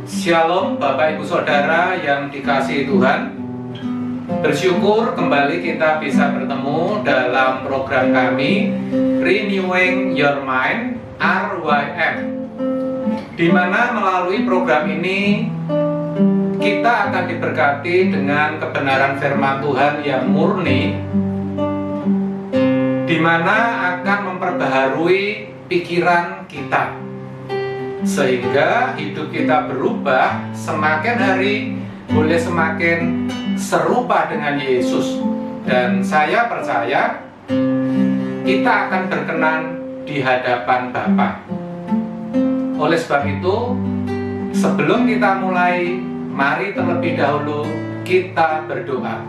Shalom Bapak Ibu Saudara yang dikasihi Tuhan. Bersyukur kembali kita bisa bertemu dalam program kami Renewing Your Mind RYM, di mana melalui program ini kita akan diberkati dengan kebenaran firman Tuhan yang murni, di mana akan memperbaharui pikiran kita, sehingga hidup kita berubah semakin hari boleh semakin serupa dengan Yesus. Dan saya percaya kita akan berkenan di hadapan Bapa. Oleh sebab itu, sebelum kita mulai, mari terlebih dahulu kita berdoa.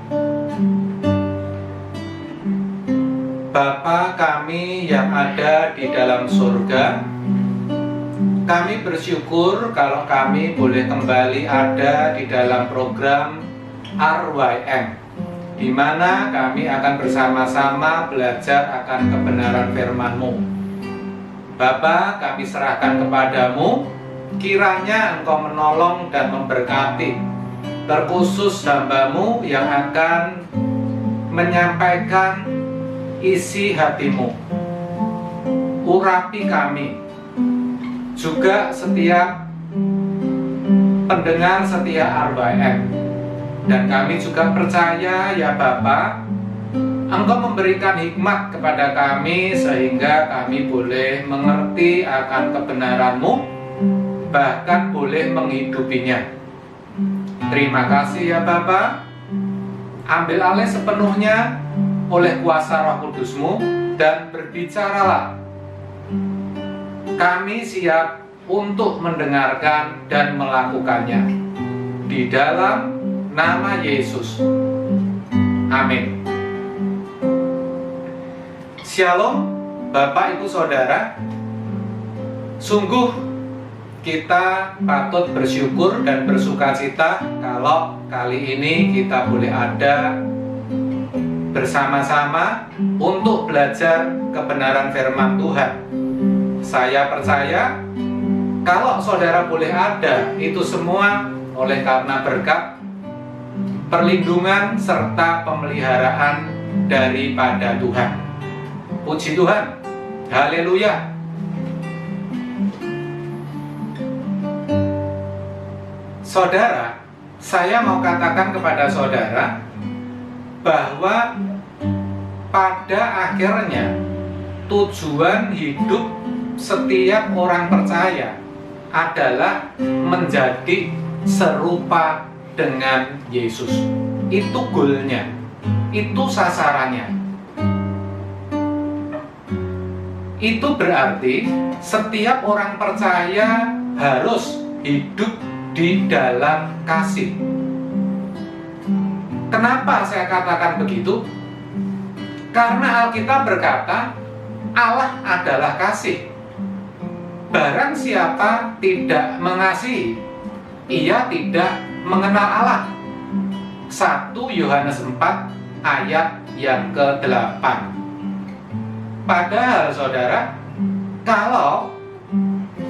Bapa kami yang ada di dalam surga, kami bersyukur kalau kami boleh kembali ada di dalam program RYM, di mana kami akan bersama-sama belajar akan kebenaran firman-Mu. Bapa, kami serahkan kepadamu, kiranya Engkau menolong dan memberkati, terkhusus hamba-Mu yang akan menyampaikan isi hati-Mu. Urapi kami, juga setiap pendengar setia RYM. Dan kami juga percaya ya Bapa, Engkau memberikan hikmat kepada kami sehingga kami boleh mengerti akan kebenaran-Mu, bahkan boleh menghidupinya. Terima kasih ya Bapa. Ambil alih sepenuhnya oleh kuasa Roh Kudus-Mu dan berbicaralah. Kami siap untuk mendengarkan dan melakukannya. Di dalam nama Yesus. Amin. Shalom Bapak Ibu Saudara. Sungguh kita patut bersyukur dan bersukacita kalau kali ini kita boleh ada bersama-sama untuk belajar kebenaran firman Tuhan. Saya percaya kalau saudara boleh ada, itu semua oleh karena berkat, perlindungan, serta pemeliharaan daripada Tuhan. Puji Tuhan. Haleluya. Saudara, saya mau katakan kepada saudara bahwa pada akhirnya tujuan hidup setiap orang percaya adalah menjadi serupa dengan Yesus. Itu goalnya, itu sasarannya. Itu berarti setiap orang percaya harus hidup di dalam kasih. Kenapa saya katakan begitu? Karena Alkitab berkata Allah adalah kasih. Barang siapa tidak mengasihi, ia tidak mengenal Allah. 1 Yohanes 4 ayat yang ke-8. Padahal saudara, kalau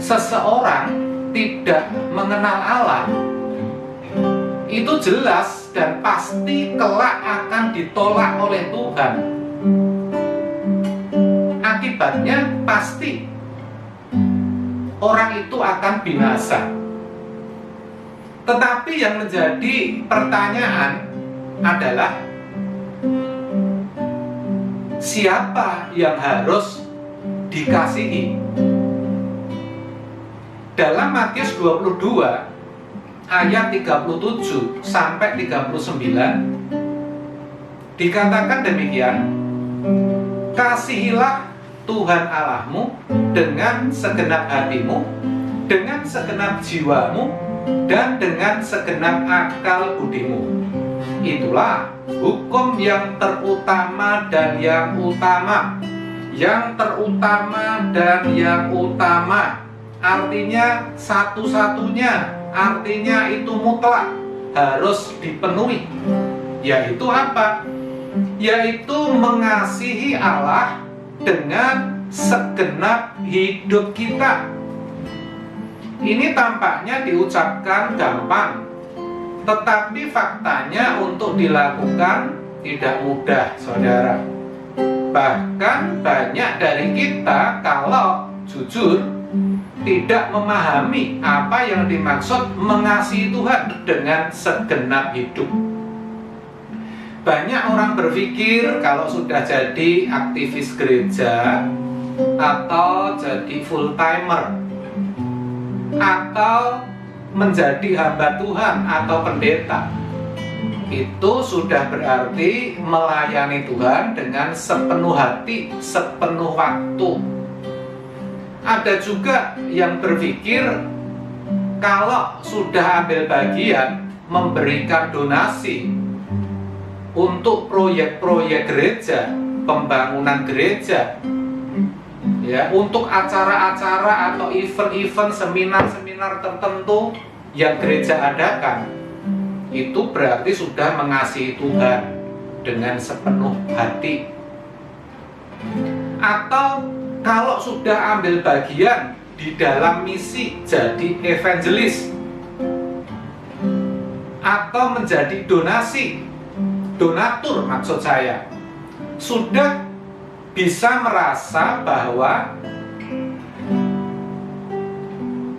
seseorang tidak mengenal Allah, itu jelas dan pasti kelak akan ditolak oleh Tuhan. Akibatnya pasti orang itu akan binasa. Tetapi yang menjadi pertanyaan adalah siapa yang harus dikasihi? Dalam Matius 22 ayat 37 sampai 39 dikatakan demikian, kasihilah Tuhan Allahmu dengan segenap hatimu, dengan segenap jiwamu, dan dengan segenap akal budimu. Itulah hukum yang terutama dan yang utama. Yang terutama dan yang utama artinya satu-satunya, artinya itu mutlak, harus dipenuhi. Yaitu apa? Yaitu mengasihi Allah dengan segenap hidup kita. Ini tampaknya diucapkan gampang, tetapi faktanya untuk dilakukan tidak mudah, saudara. Bahkan banyak dari kita kalau jujur tidak memahami apa yang dimaksud mengasihi Tuhan dengan segenap hidup. Banyak orang berpikir kalau sudah jadi aktivis gereja atau jadi full timer atau menjadi hamba Tuhan atau pendeta, itu sudah berarti melayani Tuhan dengan sepenuh hati, sepenuh waktu. Ada juga yang berpikir kalau sudah ambil bagian memberikan donasi untuk proyek-proyek gereja, pembangunan gereja, ya, untuk acara-acara atau event-event, seminar-seminar tertentu yang gereja adakan, itu berarti sudah mengasihi Tuhan dengan sepenuh hati. Atau kalau sudah ambil bagian di dalam misi jadi evangelis atau menjadi donatur maksud saya, sudah bisa merasa bahwa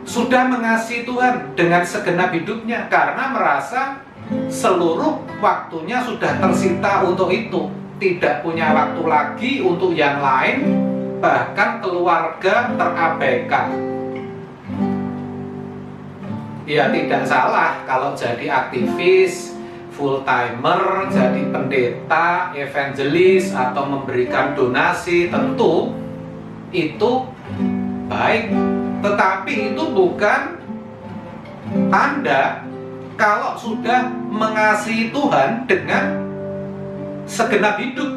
sudah mengasihi Tuhan dengan segenap hidupnya karena merasa seluruh waktunya sudah tersita untuk itu, tidak punya waktu lagi untuk yang lain, bahkan keluarga terabaikan. Ya, tidak salah kalau jadi aktivis, full timer, jadi pendeta, evangelis, atau memberikan donasi, tentu itu baik. Tetapi itu bukan tanda kalau sudah mengasihi Tuhan dengan segenap hidup.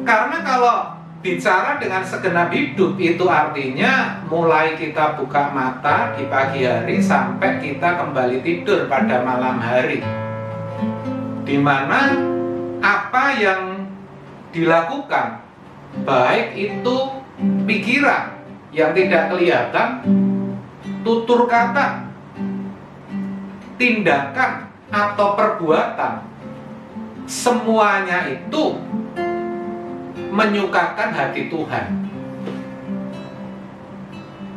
Karena kalau bicara dengan segenap hidup itu artinya mulai kita buka mata di pagi hari sampai kita kembali tidur pada malam hari, di mana apa yang dilakukan, baik itu pikiran yang tidak kelihatan, tutur kata, tindakan atau perbuatan, semuanya itu menyukakan hati Tuhan.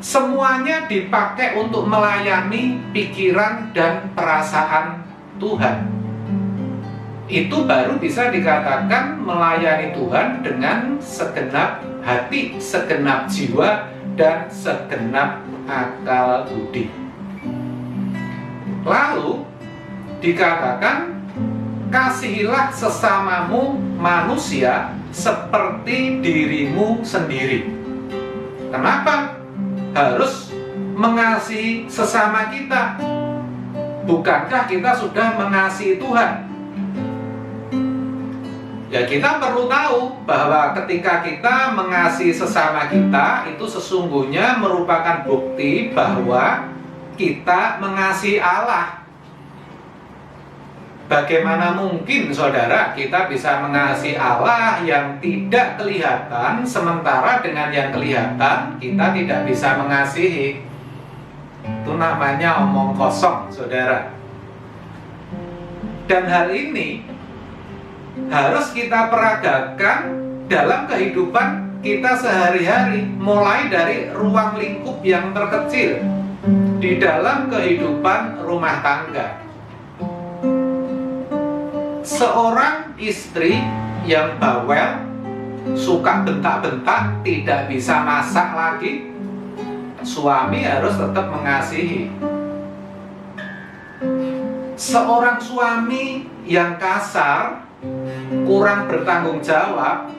Semuanya dipakai untuk melayani pikiran dan perasaan Tuhan. Itu baru bisa dikatakan melayani Tuhan dengan segenap hati, segenap jiwa, dan segenap akal budi. Lalu dikatakan, kasihilah sesamamu manusia seperti dirimu sendiri. Kenapa harus mengasihi sesama kita? Bukankah kita sudah mengasihi Tuhan? Ya, kita perlu tahu bahwa ketika kita mengasihi sesama kita, itu sesungguhnya merupakan bukti bahwa kita mengasihi Allah. Bagaimana mungkin, saudara, kita bisa mengasihi Allah yang tidak kelihatan, sementara dengan yang kelihatan kita tidak bisa mengasihi? Itu namanya omong kosong, saudara. Dan hal ini harus kita peragakan dalam kehidupan kita sehari-hari, mulai dari ruang lingkup yang terkecil di dalam kehidupan rumah tangga. Seorang istri yang bawel, suka bentak-bentak, tidak bisa masak lagi, suami harus tetap mengasihi. Seorang suami yang kasar, kurang bertanggung jawab,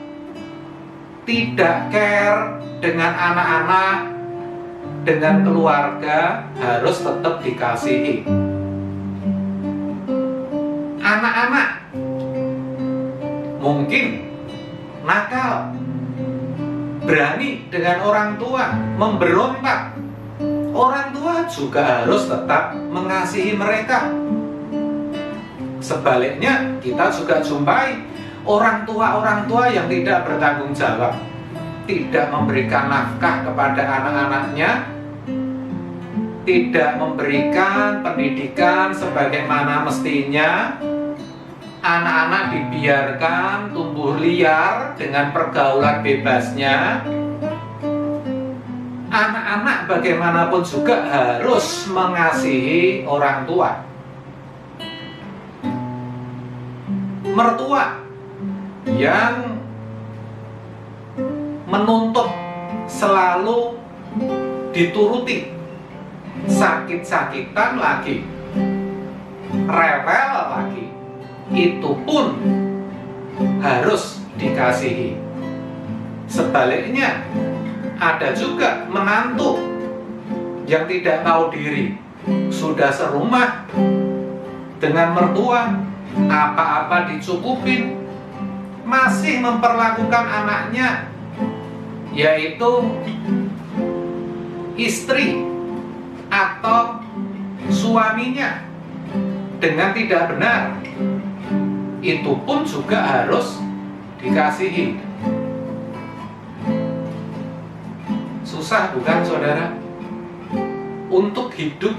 tidak care dengan anak-anak, dengan keluarga, harus tetap dikasihi. Anak-anak mungkin nakal, berani dengan orang tua, memberontak, orang tua juga harus tetap mengasihi mereka. Sebaliknya, kita juga jumpai orang tua yang tidak bertanggung jawab, tidak memberikan nafkah kepada anak-anaknya, tidak memberikan pendidikan sebagaimana mestinya, anak-anak dibiarkan tumbuh liar dengan pergaulan bebasnya, anak-anak bagaimanapun juga harus mengasihi orang tua. Mertua yang menuntut selalu dituruti, sakit-sakitan lagi, rewel lagi, itu pun harus dikasihi. Sebaliknya, ada juga menantu yang tidak tahu diri, sudah serumah dengan mertua, apa-apa dicukupin, masih memperlakukan anaknya, yaitu istri atau suaminya, dengan tidak benar. Itu pun juga harus dikasihi. Susah bukan saudara? Untuk hidup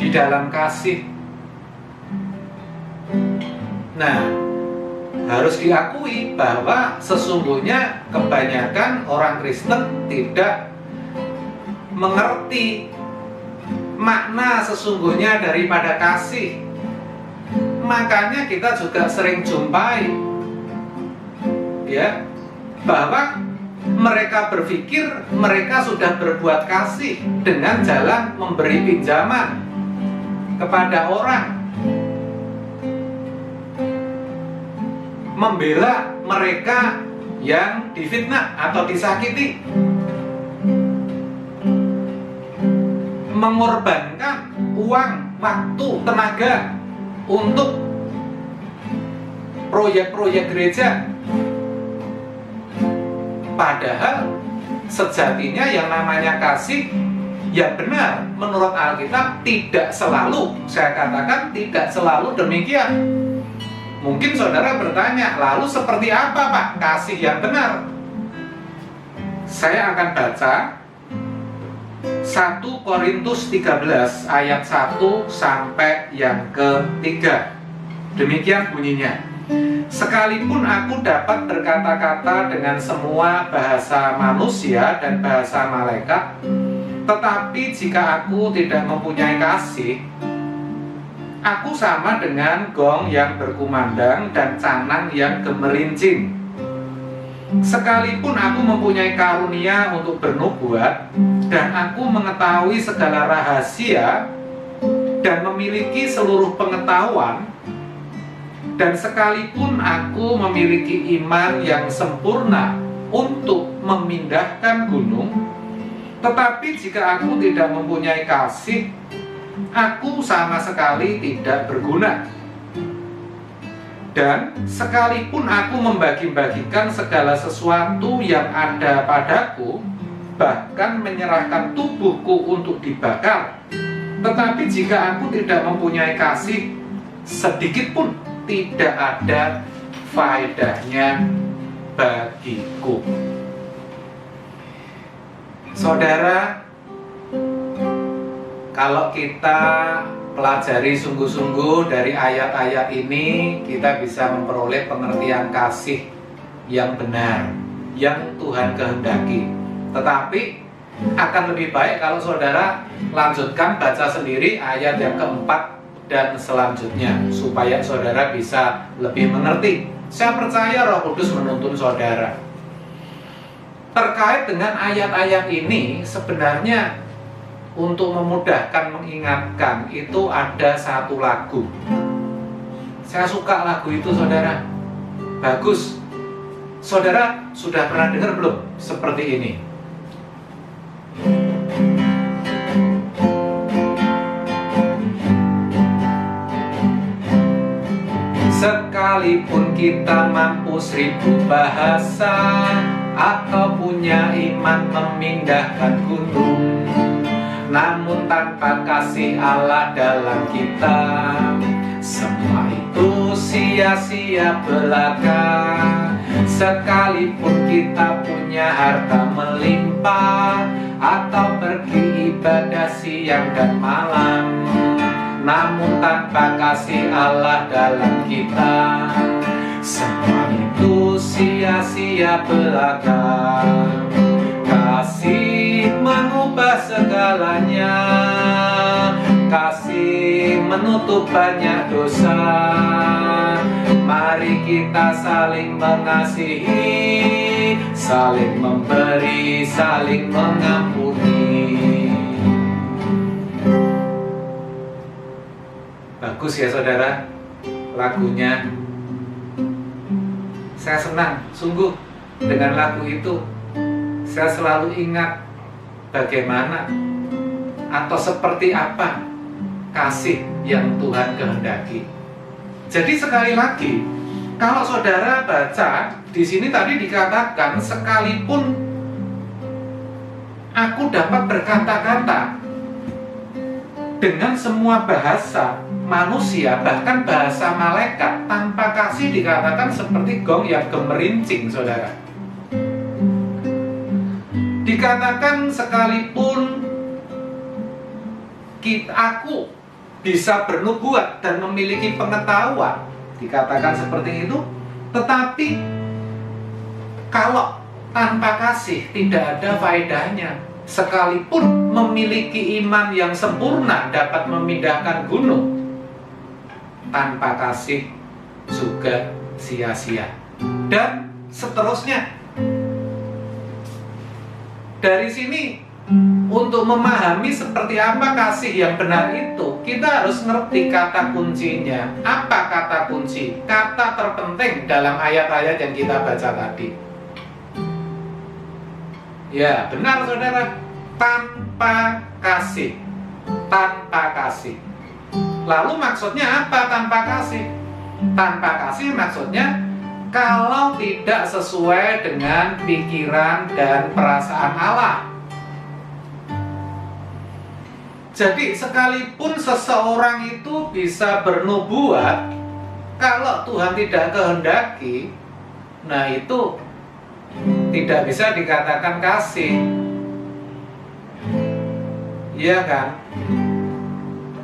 di dalam kasih. Nah, harus diakui bahwa sesungguhnya kebanyakan orang Kristen tidak mengerti makna sesungguhnya daripada kasih. Makanya kita juga sering jumpai ya, bahwa mereka berpikir mereka sudah berbuat kasih dengan jalan memberi pinjaman kepada orang, membela mereka yang difitnah atau disakiti, mengorbankan uang, waktu, tenaga untuk proyek-proyek gereja. Padahal sejatinya yang namanya kasih yang benar menurut Alkitab tidak selalu, saya katakan tidak selalu demikian. Mungkin saudara bertanya, lalu seperti apa Pak kasih yang benar? Saya akan baca 1 Korintus 13 ayat 1 sampai yang ketiga. Demikian bunyinya. Sekalipun aku dapat berkata-kata dengan semua bahasa manusia dan bahasa malaikat, tetapi jika aku tidak mempunyai kasih, aku sama dengan gong yang berkumandang dan canang yang gemerincing. Sekalipun aku mempunyai karunia untuk bernubuat, dan aku mengetahui segala rahasia, dan memiliki seluruh pengetahuan, dan sekalipun aku memiliki iman yang sempurna untuk memindahkan gunung, tetapi jika aku tidak mempunyai kasih, aku sama sekali tidak berguna. Dan sekalipun aku membagi-bagikan segala sesuatu yang ada padaku, bahkan menyerahkan tubuhku untuk dibakar, tetapi jika aku tidak mempunyai kasih, sedikit pun tidak ada faedahnya bagiku. Saudara, kalau kita pelajari sungguh-sungguh dari ayat-ayat ini, kita bisa memperoleh pengertian kasih yang benar, yang Tuhan kehendaki. Tetapi akan lebih baik kalau saudara lanjutkan baca sendiri ayat yang keempat dan selanjutnya, supaya saudara bisa lebih mengerti. Saya percaya Roh Kudus menuntun saudara. Terkait dengan ayat-ayat ini, sebenarnya untuk memudahkan mengingatkan, itu ada satu lagu. Saya suka lagu itu saudara. Bagus. Saudara sudah pernah dengar belum seperti ini? Sekalipun kita mampu 1000 bahasa, atau punya iman memindahkan gunung, namun tanpa kasih Allah dalam kita, semua itu sia-sia belaka. Sekalipun kita punya harta melimpah, atau pergi ibadah siang dan malam, namun tanpa kasih Allah dalam kita, semua itu sia-sia belaka. Kasih mengubah segalanya, kasih menutup banyak dosa. Mari kita saling mengasihi, saling memberi, saling mengampuni. Bagus ya saudara lagunya. Saya senang sungguh dengan lagu itu. Saya selalu ingat bagaimana atau seperti apa kasih yang Tuhan kehendaki. Jadi sekali lagi, kalau saudara baca di sini tadi dikatakan, sekalipun aku dapat berkata-kata dengan semua bahasa manusia, bahkan bahasa malaikat, tanpa kasih dikatakan seperti gong yang gemerincing, saudara. Dikatakan sekalipun aku bisa bernubuat dan memiliki pengetahuan, dikatakan seperti itu, tetapi kalau tanpa kasih tidak ada faedahnya. Sekalipun memiliki iman yang sempurna dapat memindahkan gunung, tanpa kasih juga sia-sia. Dan seterusnya. Dari sini, untuk memahami seperti apa kasih yang benar itu, kita harus ngerti kata kuncinya. Apa kata kunci? Kata terpenting dalam ayat-ayat yang kita baca tadi. Ya, benar saudara. Tanpa kasih. Tanpa kasih. Lalu maksudnya apa tanpa kasih? Tanpa kasih maksudnya kalau tidak sesuai dengan pikiran dan perasaan Allah. Jadi sekalipun seseorang itu bisa bernubuat, kalau Tuhan tidak kehendaki, nah itu tidak bisa dikatakan kasih. Iya kan?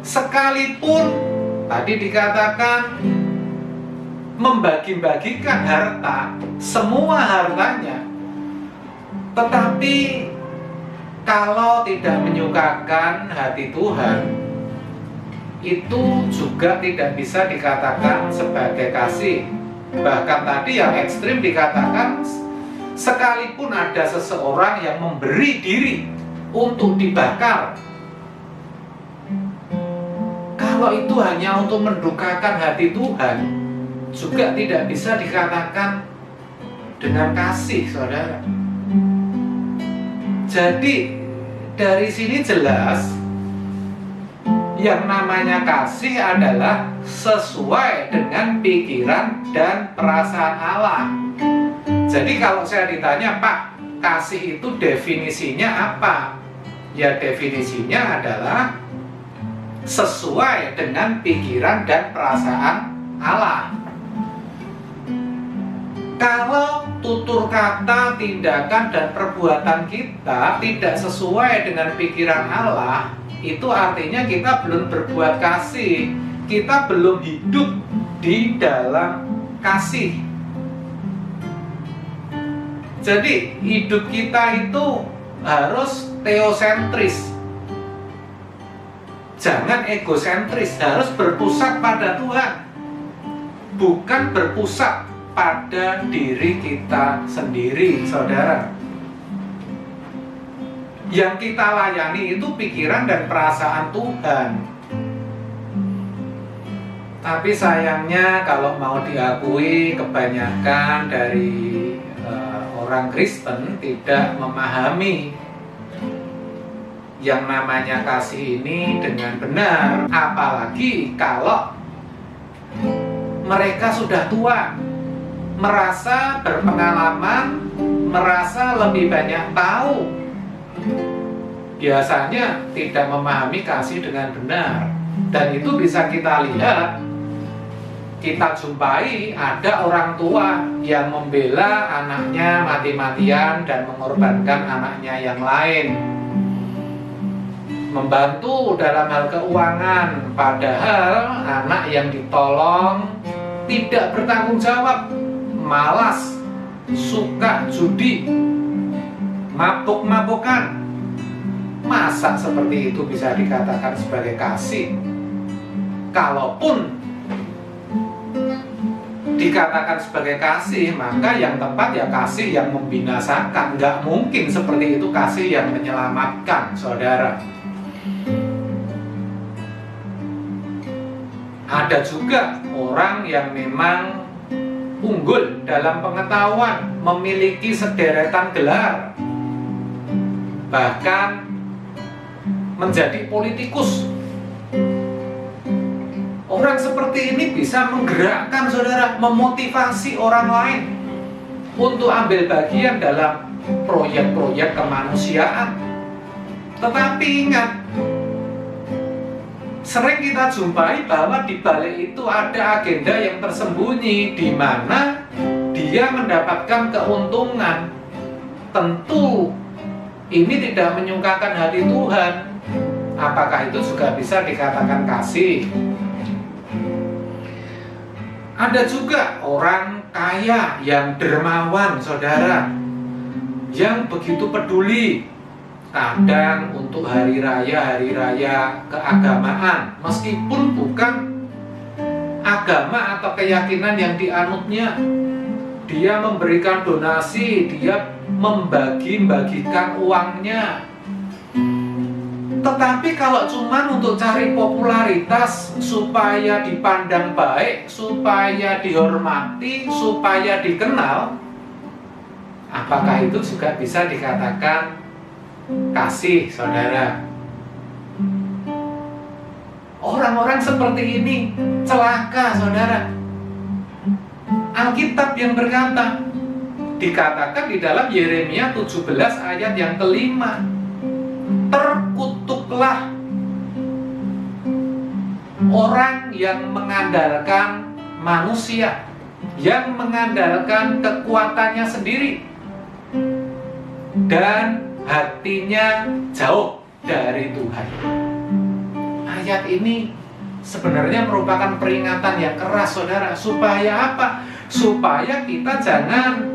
Sekalipun tadi dikatakan membagi-bagikan harta, semua hartanya, tetapi kalau tidak menyukakan hati Tuhan, itu juga tidak bisa dikatakan sebagai kasih. Bahkan tadi yang ekstrim dikatakan, sekalipun ada seseorang yang memberi diri untuk dibakar, kalau itu hanya untuk mendukakan hati Tuhan, juga tidak bisa dikatakan dengan kasih, saudara. Jadi dari sini jelas yang namanya kasih adalah sesuai dengan pikiran dan perasaan Allah. Jadi kalau saya ditanya, Pak, kasih itu definisinya apa? Ya definisinya adalah sesuai dengan pikiran dan perasaan Allah. Kalau tutur kata, tindakan, dan perbuatan kita tidak sesuai dengan pikiran Allah, itu artinya kita belum berbuat kasih. Kita belum hidup di dalam kasih. Jadi hidup kita itu harus teosentris, jangan egosentris, harus berpusat pada Tuhan, bukan berpusat pada diri kita sendiri, saudara. Yang kita layani itu pikiran dan perasaan Tuhan. Tapi sayangnya kalau mau diakui, kebanyakan dari orang Kristen tidak memahami yang namanya kasih ini dengan benar. Apalagi kalau mereka sudah tua, merasa berpengalaman, merasa lebih banyak tahu, biasanya tidak memahami kasih dengan benar. Dan itu bisa kita lihat, kita jumpai ada orang tua yang membela anaknya mati-matian dan mengorbankan anaknya yang lain. membantu dalam hal keuangan, padahal anak yang ditolong tidak bertanggung jawab, malas, suka judi, mabuk-mabukan. Masa seperti itu bisa dikatakan sebagai kasih? Kalaupun dikatakan sebagai kasih, maka yang tepat ya kasih yang membinasakan. Nggak mungkin seperti itu kasih yang menyelamatkan, saudara. Ada juga orang yang memang unggul dalam pengetahuan, memiliki sederetan gelar, bahkan menjadi politikus. Orang seperti ini bisa menggerakkan, saudara, memotivasi orang lain untuk ambil bagian dalam proyek-proyek kemanusiaan. Tetapi ingat, sering kita jumpai bahwa di balik itu ada agenda yang tersembunyi, di mana dia mendapatkan keuntungan. Tentu ini tidak menyukakan hati Tuhan. Apakah itu juga bisa dikatakan kasih? Ada juga orang kaya yang dermawan, saudara, yang begitu peduli, kadang untuk hari raya keagamaan, meskipun bukan agama atau keyakinan yang dianutnya, dia memberikan donasi, dia membagi-bagikan uangnya. Tetapi kalau cuma untuk cari popularitas, supaya dipandang baik, supaya dihormati, supaya dikenal, apakah itu juga bisa dikatakan kasih, saudara? Orang-orang seperti ini celaka, saudara. Alkitab yang berkata, dikatakan di dalam Yeremia 17 ayat yang kelima, terkutuklah orang yang mengandalkan manusia, yang mengandalkan kekuatannya sendiri, dan hatinya jauh dari Tuhan. Ayat ini sebenarnya merupakan peringatan yang keras, saudara. Supaya apa? Supaya kita jangan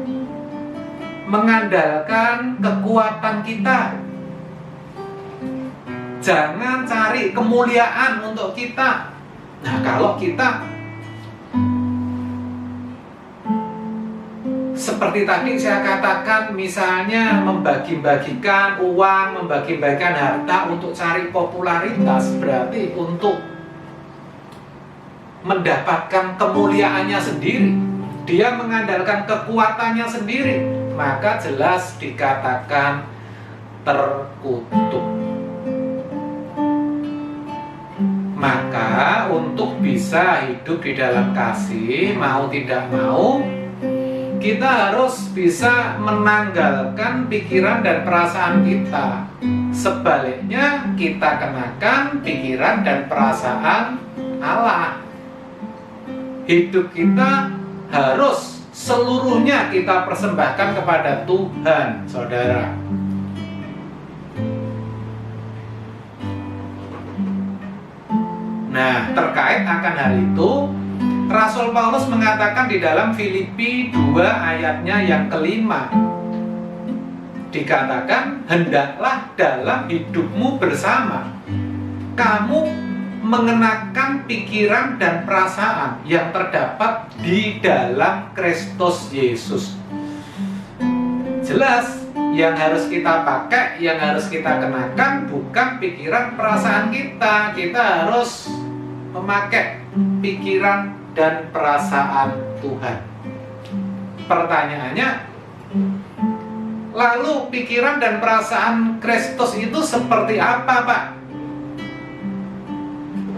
mengandalkan kekuatan kita. Jangan cari kemuliaan untuk kita. Nah, kalau kita seperti tadi saya katakan, misalnya membagi-bagikan uang, membagi-bagikan harta untuk cari popularitas, berarti untuk mendapatkan kemuliaannya sendiri, dia mengandalkan kekuatannya sendiri, maka jelas dikatakan terkutuk. Maka untuk bisa hidup di dalam kasih, mau tidak mau, kita harus bisa menanggalkan pikiran dan perasaan kita. Sebaliknya, kita kenakan pikiran dan perasaan Allah. Hidup kita harus seluruhnya kita persembahkan kepada Tuhan, saudara. Nah, terkait akan hal itu, Rasul Paulus mengatakan di dalam Filipi 2 ayatnya yang kelima, dikatakan, hendaklah dalam hidupmu bersama kamu mengenakan pikiran dan perasaan yang terdapat di dalam Kristus Yesus. Jelas, yang harus kita pakai, yang harus kita kenakan bukan pikiran perasaan kita. Kita harus memakai pikiran dan perasaan Tuhan. Pertanyaannya, lalu pikiran dan perasaan Kristus itu seperti apa, Pak?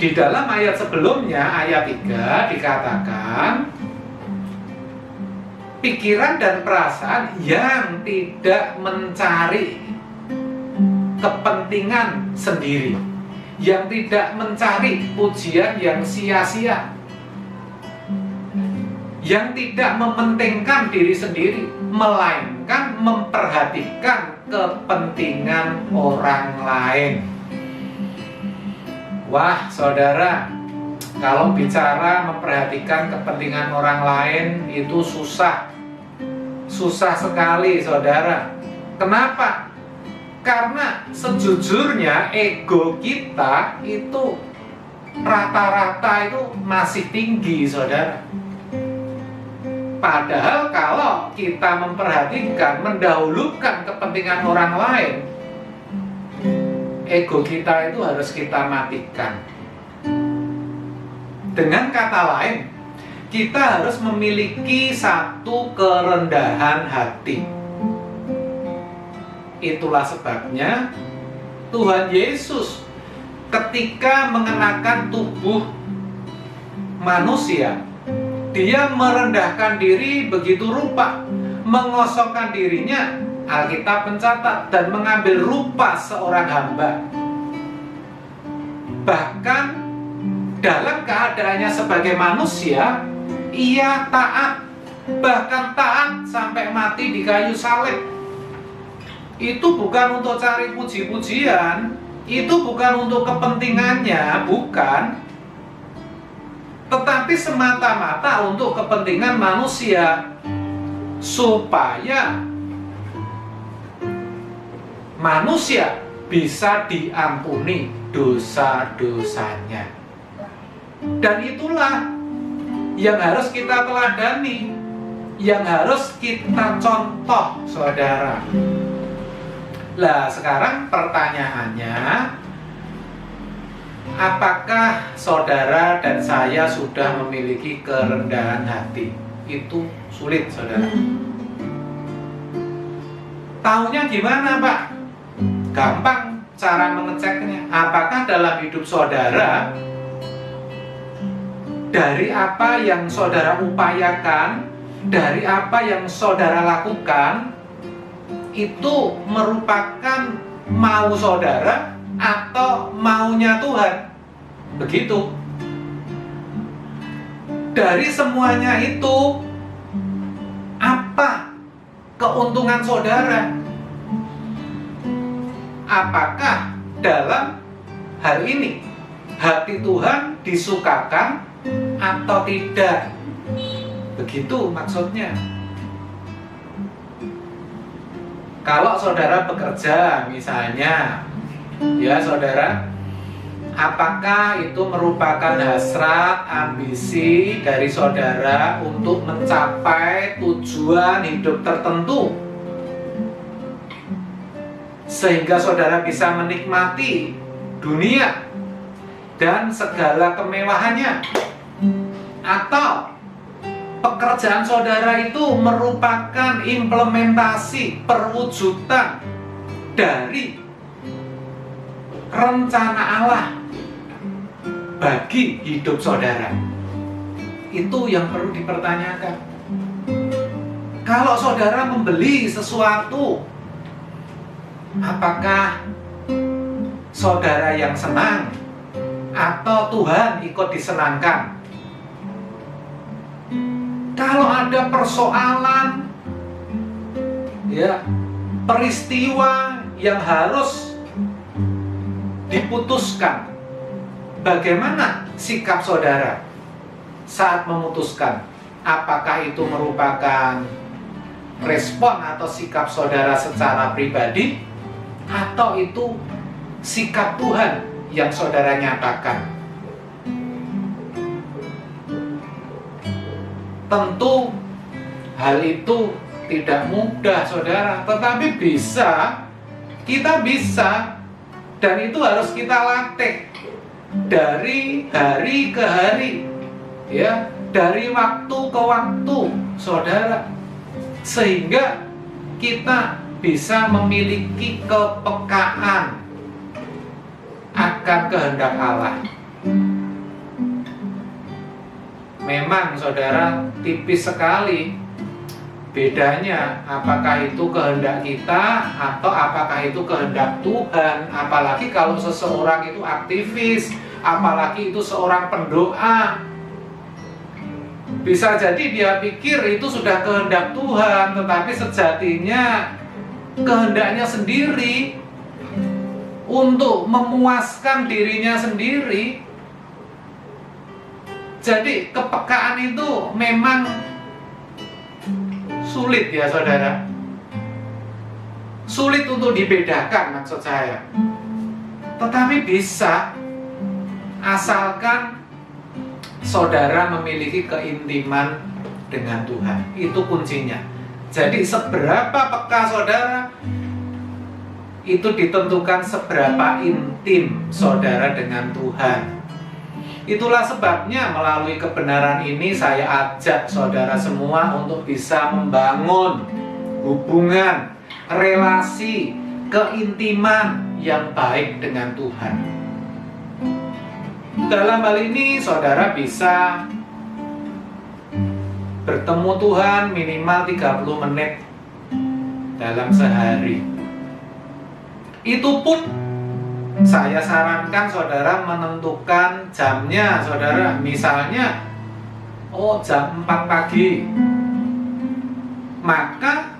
Di dalam ayat sebelumnya, ayat 3, dikatakan pikiran dan perasaan yang tidak mencari kepentingan sendiri, yang tidak mencari pujian yang sia-sia, yang tidak mementingkan diri sendiri, melainkan memperhatikan kepentingan orang lain. Wah, saudara, kalau bicara memperhatikan kepentingan orang lain itu susah. Susah sekali, saudara. Kenapa? Karena sejujurnya ego kita itu rata-rata itu masih tinggi, saudara. Padahal kalau kita memperhatikan, mendahulukan kepentingan orang lain, ego kita itu harus kita matikan. Dengan kata lain, kita harus memiliki satu kerendahan hati. Itulah sebabnya Tuhan Yesus ketika mengenakan tubuh manusia, dia merendahkan diri begitu rupa, mengosongkan dirinya, Alkitab mencatat, dan mengambil rupa seorang hamba. Bahkan dalam keadaannya sebagai manusia, ia taat, bahkan taat sampai mati di kayu salib. Itu bukan untuk cari puji-pujian, itu bukan untuk kepentingannya, bukan, tetapi semata-mata untuk kepentingan manusia, supaya manusia bisa diampuni dosa-dosanya. Dan itulah yang harus kita teladani, yang harus kita contoh, saudara. Lah, sekarang pertanyaannya, apakah saudara dan saya sudah memiliki kerendahan hati? Itu sulit, saudara. Taunya gimana, Pak? Gampang cara mengeceknya. Apakah dalam hidup saudara, dari apa yang saudara upayakan, dari apa yang saudara lakukan, itu merupakan mau saudara atau maunya Tuhan? Begitu. Dari semuanya itu, apa keuntungan saudara? Apakah dalam hal ini hati Tuhan disukakan atau tidak? Begitu maksudnya. Kalau saudara bekerja misalnya, ya saudara, apakah itu merupakan hasrat, ambisi dari saudara untuk mencapai tujuan hidup tertentu, sehingga saudara bisa menikmati dunia dan segala kemewahannya? Atau pekerjaan saudara itu merupakan implementasi perwujudan dari rencana Allah bagi hidup saudara? Itu yang perlu dipertanyakan. Kalau saudara membeli sesuatu, apakah saudara yang senang atau Tuhan ikut disenangkan? Kalau ada persoalan, ya, peristiwa yang harus diputuskan, bagaimana sikap saudara saat memutuskan? Apakah itu merupakan respon atau sikap saudara secara pribadi, atau itu sikap Tuhan yang saudara nyatakan? Tentu hal itu tidak mudah, saudara, tetapi kita bisa, dan itu harus kita latih dari hari ke hari, ya, dari waktu ke waktu, saudara, sehingga kita bisa memiliki kepekaan akan kehendak Allah. Memang saudara, tipis sekali bedanya, apakah itu kehendak kita atau apakah itu kehendak Tuhan. Apalagi kalau seseorang itu aktivis, apalagi itu seorang pendoa, bisa jadi dia pikir itu sudah kehendak Tuhan, tetapi sejatinya kehendaknya sendiri. untuk memuaskan dirinya sendiri. Jadi kepekaan itu memang sulit ya saudara. Sulit untuk dibedakan maksud saya. Tetapi bisa, asalkan saudara memiliki keintiman dengan Tuhan. Itu kuncinya. Jadi seberapa peka saudara, itu ditentukan seberapa intim saudara dengan Tuhan. Itulah sebabnya melalui kebenaran ini saya ajak saudara semua untuk bisa membangun hubungan, relasi, keintiman yang baik dengan Tuhan. Dalam hal ini saudara bisa bertemu Tuhan minimal 30 menit dalam sehari. Itu pun saya sarankan saudara menentukan jamnya saudara. Misalnya jam 4 pagi, maka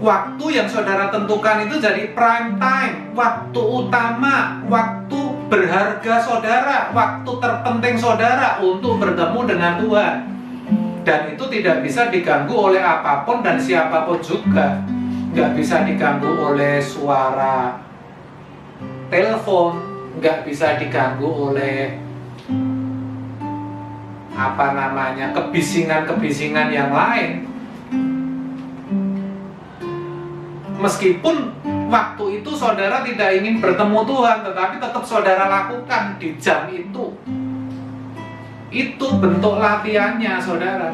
waktu yang saudara tentukan itu jadi prime time, waktu utama, waktu berharga saudara, waktu terpenting saudara untuk bertemu dengan Tuhan. Dan itu tidak bisa diganggu oleh apapun dan siapapun juga. Nggak bisa diganggu oleh suara telepon, nggak bisa diganggu oleh kebisingan-kebisingan yang lain. Meskipun waktu itu saudara tidak ingin bertemu Tuhan, tetapi tetap saudara lakukan di jam itu. Itu bentuk latihannya saudara.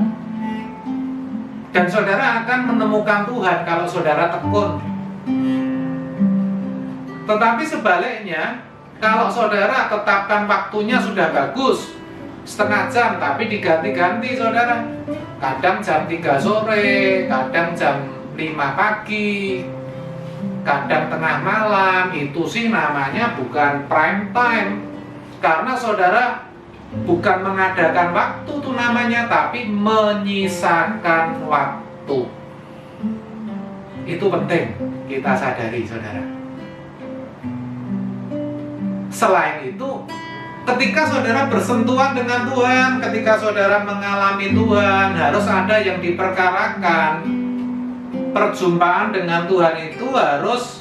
Dan saudara akan menemukan Tuhan kalau saudara tekun. Tetapi sebaliknya, kalau saudara tetapkan waktunya sudah bagus, setengah jam, tapi diganti-ganti saudara. Kadang jam 3 sore, kadang jam 5 pagi, kadang tengah malam. Itu sih namanya bukan prime time. Karena saudara bukan mengadakan waktu itu namanya, tapi menyisakan waktu. Itu penting kita sadari saudara. Selain itu, ketika saudara bersentuhan dengan Tuhan, ketika saudara mengalami Tuhan, harus ada yang diperkarakan. Perjumpaan dengan Tuhan itu harus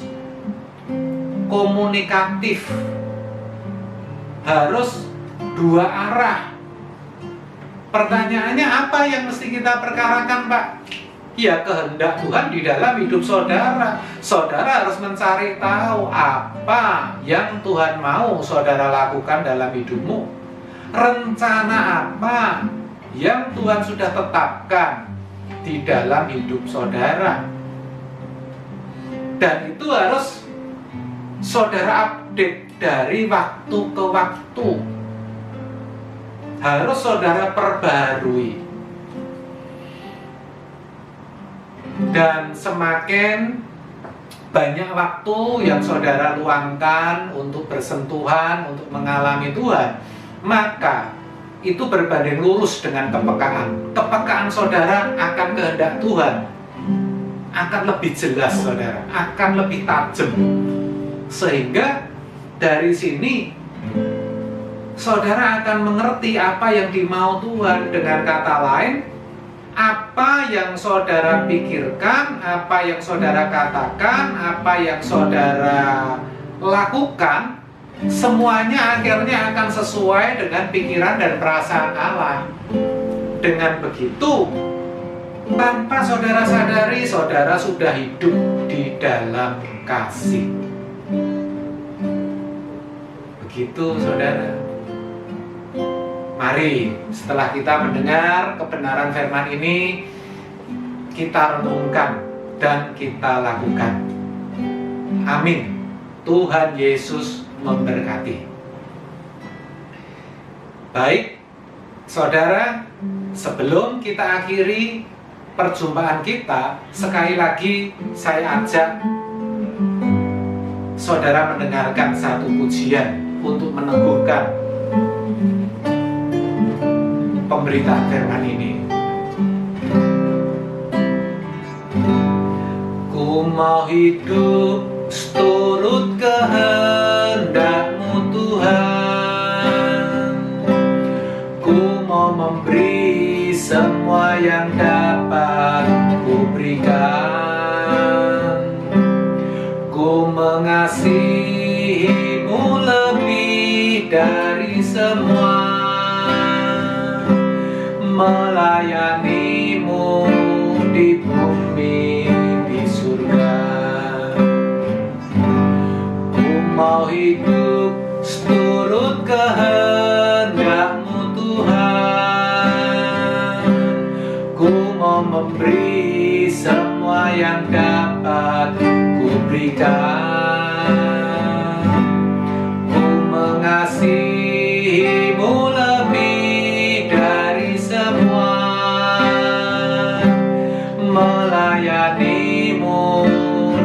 komunikatif, harus dua arah. Pertanyaannya, apa yang mesti kita perkarakan, Pak? Ya, kehendak Tuhan di dalam hidup saudara. Saudara harus mencari tahu apa yang Tuhan mau saudara lakukan dalam hidupmu. Rencana apa yang Tuhan sudah tetapkan di dalam hidup saudara. Dan itu harus saudara update dari waktu ke waktu. Harus saudara perbarui. Dan semakin banyak waktu yang saudara luangkan untuk bersentuhan, untuk mengalami Tuhan, maka itu berbanding lurus dengan kepekaan. Kepekaan saudara akan kehendak Tuhan akan lebih jelas saudara, akan lebih tajam. Sehingga dari sini saudara akan mengerti apa yang dimau Tuhan. Dengan kata lain, apa yang saudara pikirkan, apa yang saudara katakan, apa yang saudara lakukan, semuanya akhirnya akan sesuai dengan pikiran dan perasaan Allah. Dengan begitu, tanpa saudara sadari, saudara sudah hidup di dalam kasih. Begitu saudara. Mari setelah kita mendengar kebenaran firman ini, kita renungkan dan kita lakukan. Amin. Tuhan Yesus memberkati. Baik, saudara, sebelum kita akhiri perjumpaan kita, sekali lagi saya ajak saudara mendengarkan satu pujian untuk meneguhkan pemberitaan firman ini. Ku mau hidup seturut kehendak dari semua, melayanimu di bumi, di surga. Ku mau hidup seturut kehendak-Mu Tuhan. Ku mau memberi semua yang dapat ku berikan. Ku mengasihi-Mu lebih dari semua, melayani-Mu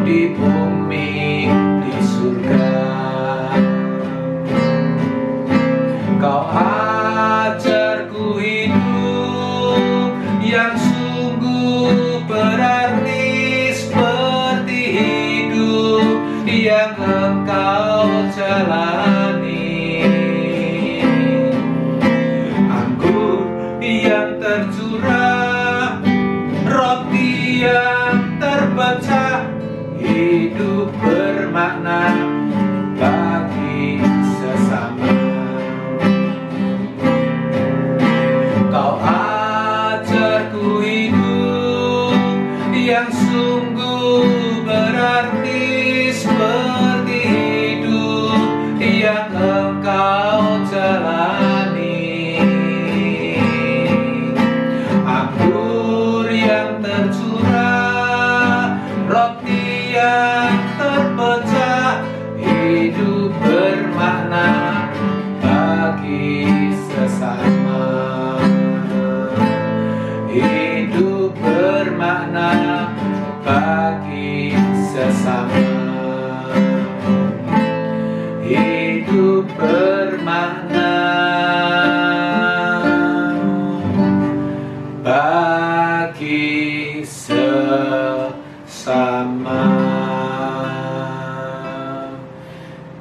di bumi, di surga. Kau ajarku hidup yang sungguh berarti, seperti hidup yang Engkau jalani. Anggur yang tercurah, roti yang terpecah, hidup bermakna bagi sesama. Kau ajarku hidup yang sungguh berarti, seperti hidup yang Engkau jalani. Anggur yang tercurah, roti yang terpecah, hidup bermakna bagi sesama. Hidup bermakna bagi sesama. Hidup bermakna bagi sesama.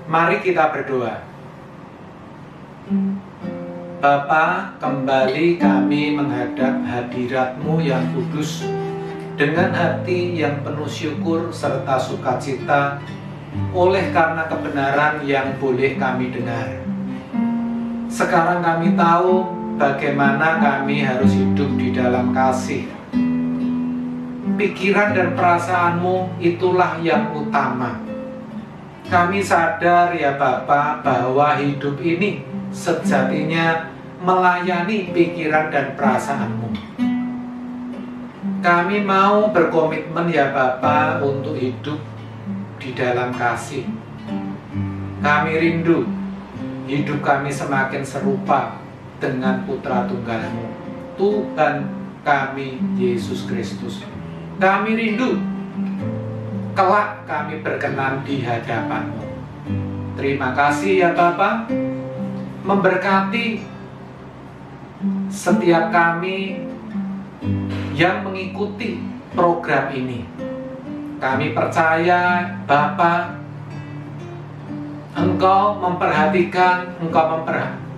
Mari kita berdoa. Bapa, kembali kami menghadap hadirat-Mu yang kudus dengan hati yang penuh syukur serta sukacita oleh karena kebenaran yang boleh kami dengar. Sekarang kami tahu bagaimana kami harus hidup di dalam kasih. Pikiran dan perasaan-Mu itulah yang utama. Kami sadar ya Bapa bahwa hidup ini sejatinya melayani pikiran dan perasaan-Mu. Kami mau berkomitmen ya Bapa untuk hidup di dalam kasih. Kami rindu hidup kami semakin serupa dengan Putra Tunggal-Mu, Tuhan kami Yesus Kristus. Kami rindu kelak kami berkenan di hadapan-Mu. Terima kasih ya Bapa, memberkati setiap kami yang mengikuti program ini. Kami percaya Bapa, Engkau memperhatikan, Engkau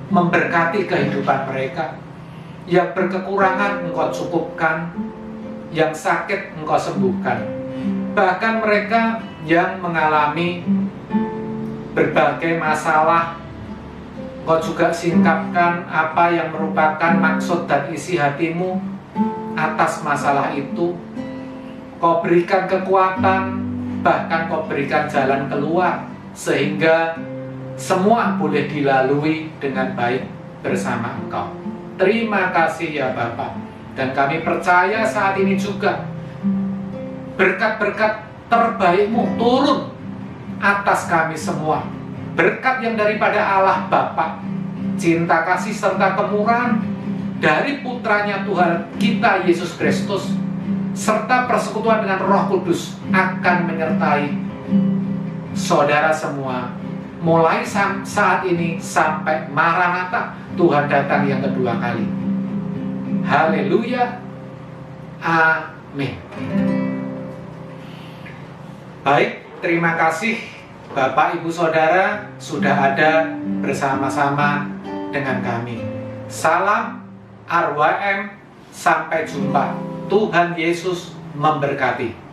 memberkati kehidupan mereka. Yang berkekurangan Engkau cukupkan, yang sakit Engkau sembuhkan. Bahkan mereka yang mengalami berbagai masalah, Engkau juga singkapkan apa yang merupakan maksud dan isi hati-Mu atas masalah itu. Kau berikan kekuatan, bahkan Kau berikan jalan keluar, sehingga semua boleh dilalui dengan baik bersama Engkau. Terima kasih ya Bapa. Dan kami percaya saat ini juga berkat-berkat terbaik-Mu turun atas kami semua. Berkat yang daripada Allah Bapa, cinta kasih serta kemurahan dari putranya Tuhan kita Yesus Kristus, serta persekutuan dengan Roh Kudus akan menyertai saudara semua mulai saat ini sampai Maranatha, Tuhan datang yang kedua kali. Haleluya. Amin. Baik, terima kasih Bapak Ibu Saudara sudah ada bersama-sama dengan kami. Salam RWM, sampai jumpa. Tuhan Yesus memberkati.